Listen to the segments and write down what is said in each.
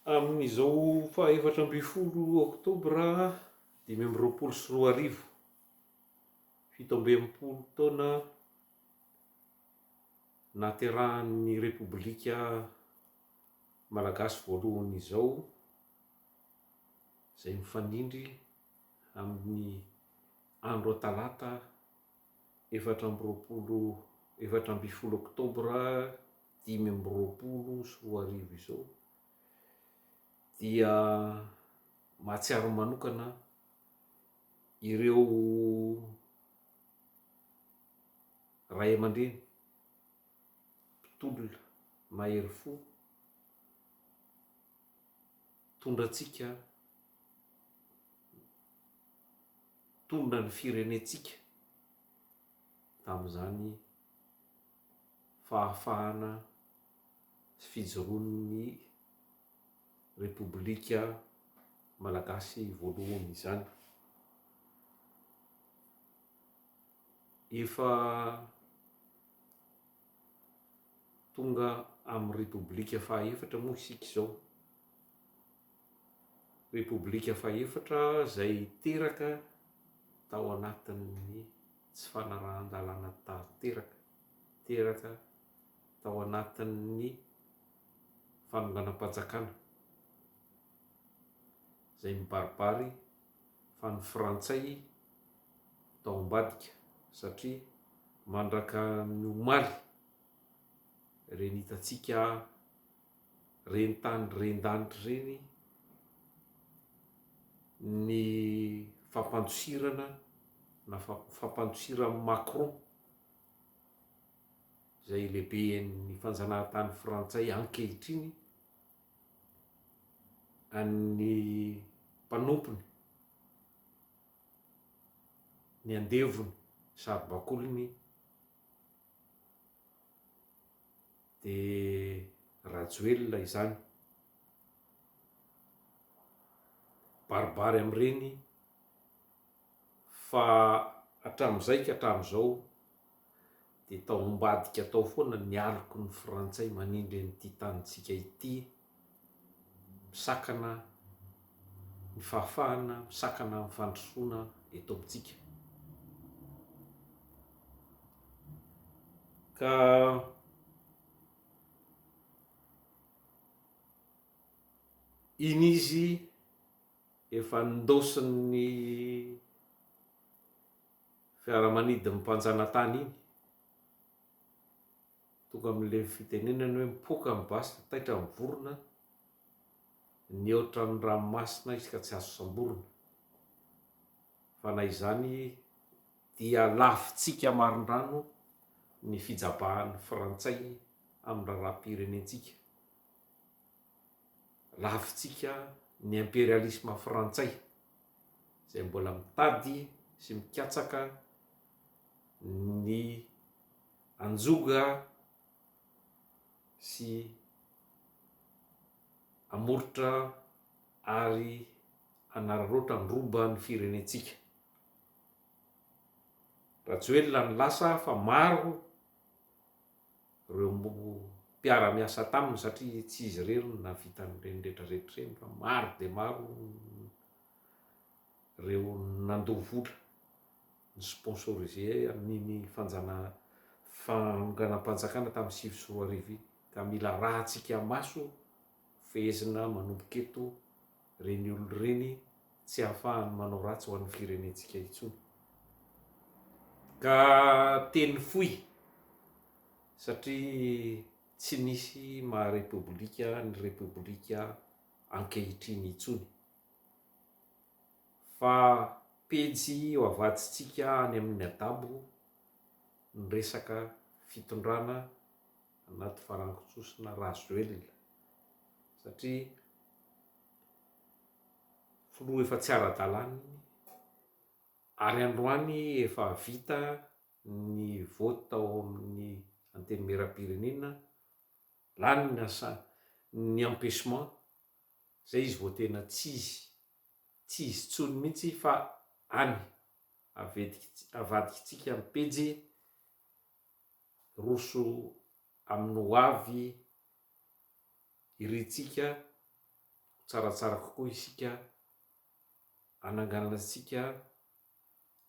Amin'izao fahaefatra amby folo oktobra 2024, fito amby enimpolo taona naterahan'ny repoblika malagasy voalohany izao, izay mifanindry amin'ny andro talata efatra amby folo oktobra 2024 izao, dia mahatsiaro manokana ireo ray aman-dreny, mpitolona mahery fo, tondratsika, tondra ny firenetsika tamin'izany fahafahana sy fijoroan'ny repoblika malagasy voalohany izany. Efa tonga amin'ny repoblika fahaefatra moa isika izao, repoblika fahaefatra izay teraka tao anatin'ny tsy fanarahan-dalàna teraka tao anatin'ny fanonganam-panjakana, izay mibaribary fa ny frantsay tao ambadika satria mandraka ny omaly reny hitatsika reny tany ren-danitra reny ny fampandosirana na fampandosiran'ny Macron, izay lehiben'ny fanjanahantany frantsay ankehitriny, an'ny mpanompony, ny andevony sady bakolony, de Rajoelina izany. Baribary amin'ireny fa hatramin'izay ka hatramin'izao dia tao ambadika tao foana ny aloky ny frantsay manindry an'ity tanintsika ity, misakana ny fahafahana, misakana ny fandrosoana eto amintsika. Ka iny izy efa nindosiny fiaramanidin'ny mpanjanantany iny, tonga amin'le fitenenany hoe mipoaka ny basy taitra ny vorona, ny oatra ny ranomasina izy ka tsy azo samborina. Fa na izany dia lafintsika marindrano ny fijabahan'ny frantsay amin'ny raharaham-pirenentsika, lafintsika ny impérialisme frantsay izay mbola mitady sy mikatsaka ny anjoga sy amoritra ary anararoatra ny roba ny firenentsika. Rajoelina ny lasa fa maro ireo mpiara-miasa taminy satria tsy izy irery no nahavita an'ireny rehetrarehetra ireny, fa maro dia maro ireo nandoha vola, ny sponsorisé amin'iny fanonganam-panjakana tamin'ny 2024 ka mila rahantsika maso fehezina manomboka eto reny olona ireny tsy ahafahany manao ratsy ho an'ny firenentsika intsony. Ka teny fohy satria tsy nisy maharepoblika ny repoblika ankehitriny intsony, fa pejy ho avadintsika any amin'ny adabo ny resaka fitondrana anaty farangotsosina Rajoelina, satria filoha efa tsy ara-dalàna ary androany efa vita ny vote ao amin'ny antenimieram-pirenena, lany ny empêchement, zay izy vao tena tsy izy tsony mihitsy fa any avadikitsika amin'ny pejy roso amin'ny ho avy iritsika tsaratsara kokoa isika ananganantsika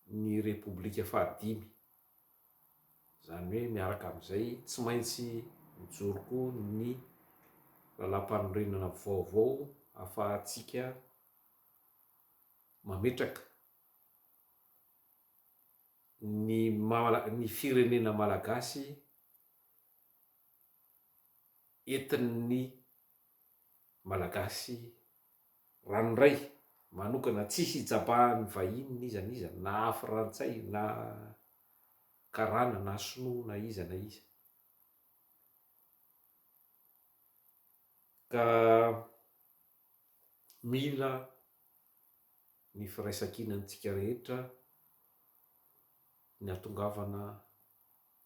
ny repoblika fahadimy. Zany hoe miaraka amin'izay tsy maintsy mijoroko ny lalam-panorenana vaovao ahafahantsika mametraka ny firenena malagasy entin'ny malagasy ranoray manokana, tsisy hijabahan'ny vahiny iza na iza, na frantsay na karana na sinoa na iza na iza. Ka mila ny firaisan-kinantsika rehetra ny atongavana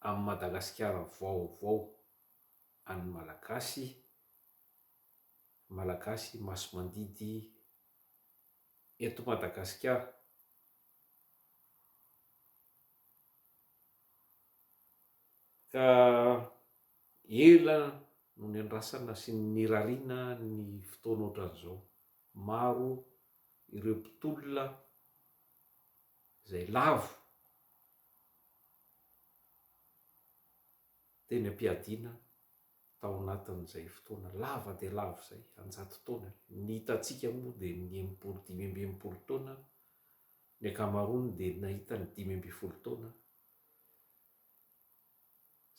amin'ny Madagasikara vaovao an'ny malagasy maso mandidy eto Madagasikara. Ka ela no ny andrasana sy ny rariana ny fotoana ohatran'izao. Maro ireo mpitolona izay lavo teny am-piadiana tao anatin'izay fotoana lava dia lava izay, 100 taona. Ny hitantsika moa dia ny 5-10 taona, ny ankamaroany dia nahita ny 5-10 taona,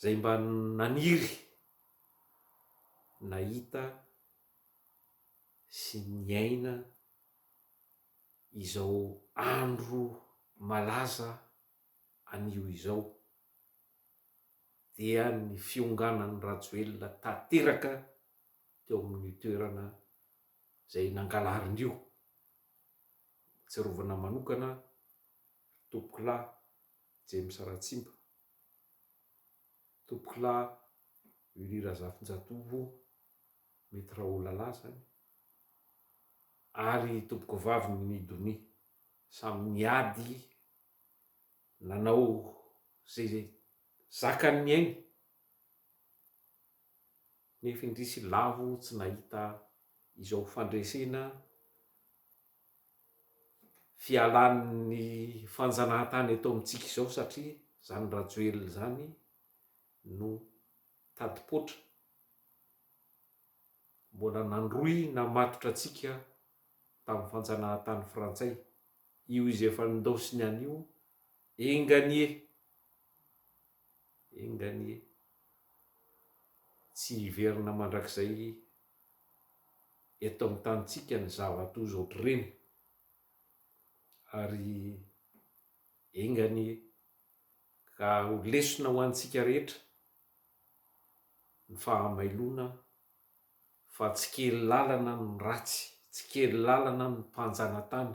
zay mba naniry nahita sy niaina izao andro malaza anio izao, dia ny fionganan'ny Rajoelina tanteraka teo amin'ny toerana zay nangalarin'io. Tsirovana manokana Topoklahy James Ratsimba, Topoklahy Willy Razafindratovo, mety Raoul Lala zany, ary topoko vavy ny Donia, samy niady nanao zay zakany ny ainy, nefa indrisy lavo tsy nahita izao fandresena fialan'ny fanjanahantany eto amintsika izao, satria zany Rajoelina zany no tadipotra mbola nandroy namatotra antsika tamin'ny fanjanahantany frantsay. Io izy efa nindosiny an'io enganie tsy hiverina mandrakizay eto amin'ny tanitsika ny zava-toza ohatr'ireny, ary engany ka ho lesona ho antsika rehetra ny fahamailona fa tsy kely lalana ny ratsy, tsy kely lalana ny mpanjanantany,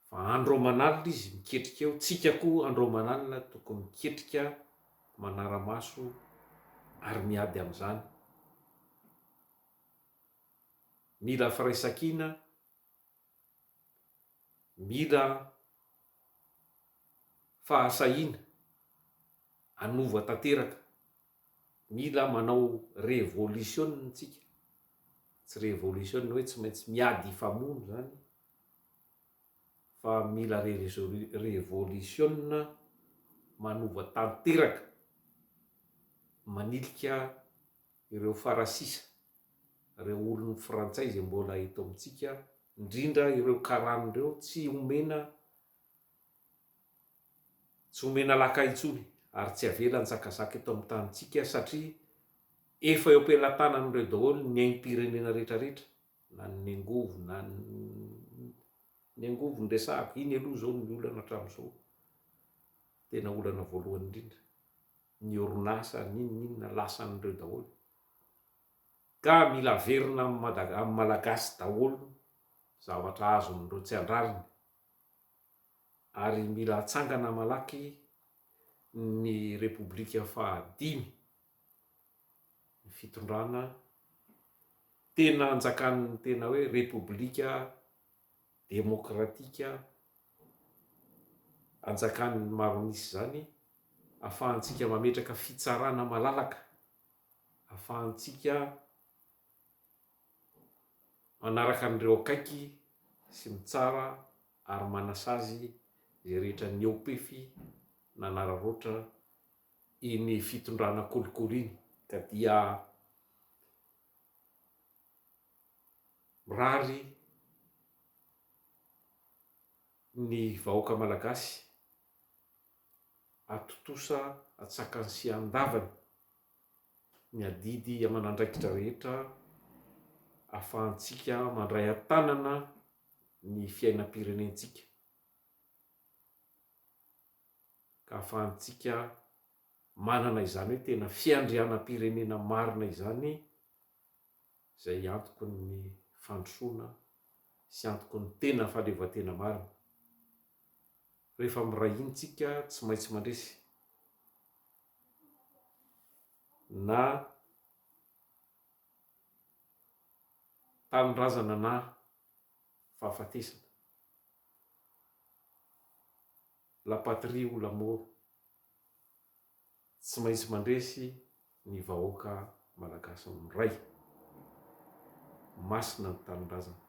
fa andro aman'alina izy miketrika eo. Tsika koa andro aman'alina tokony miketrika manara-maso ary miady amin'izany. Mila firaisan-kina, mila fahasahiana anova tanteraka, mila manao révolution tsika. Tsy révolution hoe tsy maintsy miady hifamono zany, fa mila révolution manova tanteraka, manilika ireo farasisa, ireo olony frantsay zay mbola eto amintsika, indrindra ireo karan'ireo tsy omena laka intsony, ary tsy avela nitsakazaka eto amin'ny tanitsika, satria efa eo am-pelantanan'ireo daholo ny aim-pirenena rehetrarehetra, na ny angovo na ny angovo ny resahako. Iny aloha zao ny olana hatramin'izao, tena olana voalohany indrindra, ny orinasa ninona lasan'ireo daholo. Ka mila averina amin'ny malagasy daholo zavatra azon'ireo tsy andrariny, ary mila atsangana malaky ny repoblika fahadimy, ny fitondrana tena anjakan'ny tena hoe repoblika demokratika, anjakan'ny maronisy zany, ahafahantsika mametraka fitsarana malalaka, ahafahantsika manaraka an'ireo akaiky sy mitsara ary manasazy zay rehetra ny eopefy nanararoatra iny fitondrana kolikoly iny ka dia rary ny vahoaka malagasy atotosa atsakany sy andavany ny adidy aman'andraikitra rehetra ahafahantsika mandray an-tanana ny fiainam-pirenentsika ka ahafahantsika manana izany hoe tena fiandrianam-pirenena marina izany zay antoko ny fandrosoana sy antoko ny tena fahaleovan-tena marina. Rehefa miray intsika tsy maintsy mandresy na tanindrazana na fahafatesana. La patrie ou la mort, tsy maintsy mandresy ny vahoaka malagasy miray masina ny tanindrazana.